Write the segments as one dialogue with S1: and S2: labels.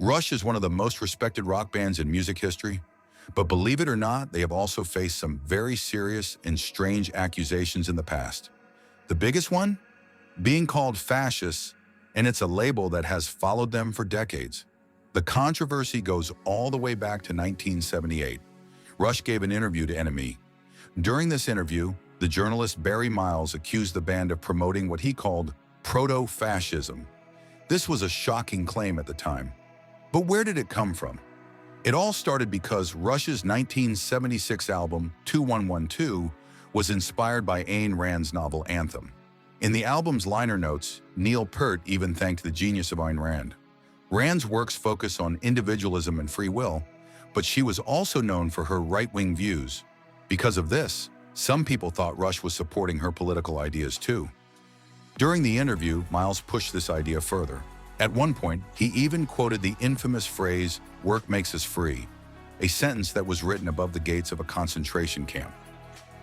S1: Rush is one of the most respected rock bands in music history, but believe it or not, they have also faced some very serious and strange accusations in the past. The biggest one? Being called fascists, and it's a label that has followed them for decades. The controversy goes all the way back to 1978. Rush gave an interview to NME. During this interview, the journalist Barry Miles accused the band of promoting what he called proto-fascism. This was a shocking claim at the time. But where did it come from? It all started because Rush's 1976 album, 2112, was inspired by Ayn Rand's novel Anthem. In the album's liner notes, Neil Peart even thanked the genius of Ayn Rand. Rand's works focus on individualism and free will, but she was also known for her right-wing views. Because of this, some people thought Rush was supporting her political ideas too. During the interview, Miles pushed this idea further. At one point, he even quoted the infamous phrase, "Work makes us free," a sentence that was written above the gates of a concentration camp.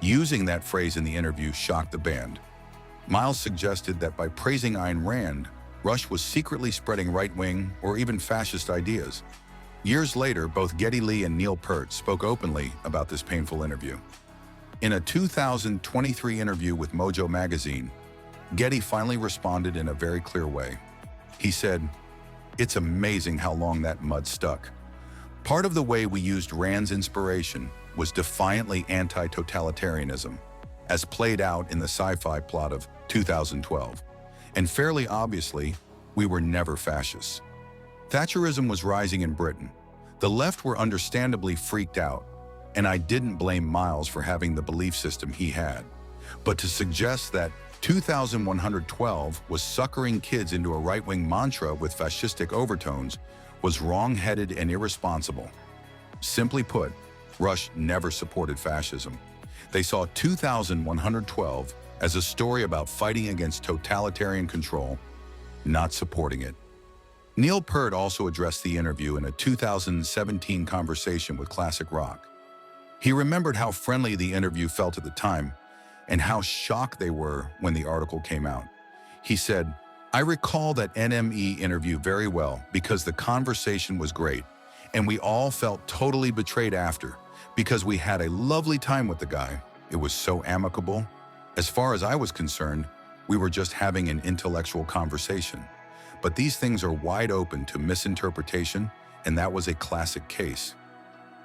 S1: Using that phrase in the interview shocked the band. Miles suggested that by praising Ayn Rand, Rush was secretly spreading right-wing or even fascist ideas. Years later, both Geddy Lee and Neil Peart spoke openly about this painful interview. In a 2023 interview with Mojo magazine, Geddy finally responded in a very clear way. He said, "It's amazing how long that mud stuck. Part of the way we used Rand's inspiration was defiantly anti-totalitarianism, as played out in the sci-fi plot of 2012. And fairly obviously, we were never fascists." Thatcherism was rising in Britain. The left were understandably freaked out, and I didn't blame Miles for having the belief system he had. But to suggest that 2112 was suckering kids into a right-wing mantra with fascistic overtones was wrong-headed and irresponsible. Simply put, Rush never supported fascism. They saw 2112 as a story about fighting against totalitarian control, not supporting it. Neil Peart also addressed the interview in a 2017 conversation with Classic Rock. He remembered how friendly the interview felt at the time and how shocked they were when the article came out. He said, "I recall that NME interview very well because the conversation was great, and we all felt totally betrayed after because we had a lovely time with the guy. It was so amicable. As far as I was concerned, we were just having an intellectual conversation. But these things are wide open to misinterpretation, and that was a classic case."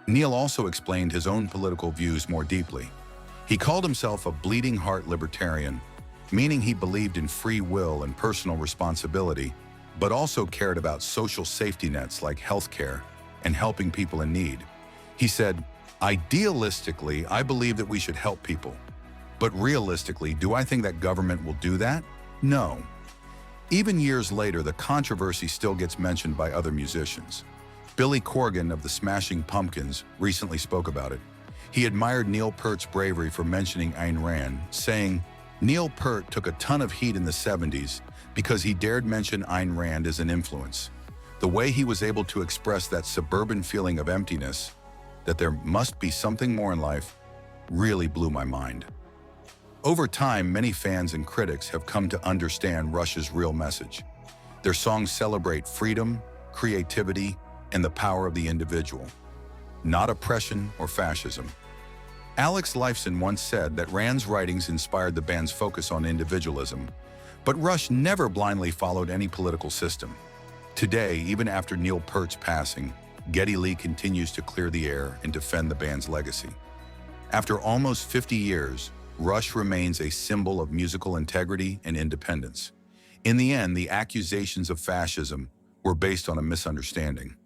S1: Neil also explained his own political views more deeply. He called himself a bleeding heart libertarian, meaning he believed in free will and personal responsibility, but also cared about social safety nets like healthcare and helping people in need. He said, "Idealistically, I believe that we should help people. But realistically, do I think that government will do that? No." Even years later, the controversy still gets mentioned by other musicians. Billy Corgan of the Smashing Pumpkins recently spoke about it. He admired Neil Peart's bravery for mentioning Ayn Rand, saying, "Neil Peart took a ton of heat in the 70s because he dared mention Ayn Rand as an influence. The way he was able to express that suburban feeling of emptiness, that there must be something more in life, really blew my mind." Over time, many fans and critics have come to understand Rush's real message. Their songs celebrate freedom, creativity, and the power of the individual, not oppression or fascism. Alex Lifeson once said that Rand's writings inspired the band's focus on individualism, but Rush never blindly followed any political system. Today, even after Neil Peart's passing, Geddy Lee continues to clear the air and defend the band's legacy. After almost 50 years, Rush remains a symbol of musical integrity and independence. In the end, the accusations of fascism were based on a misunderstanding,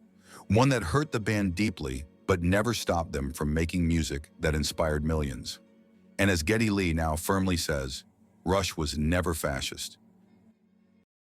S1: one that hurt the band deeply but never stopped them from making music that inspired millions. And as Geddy Lee now firmly says, Rush was never fascist.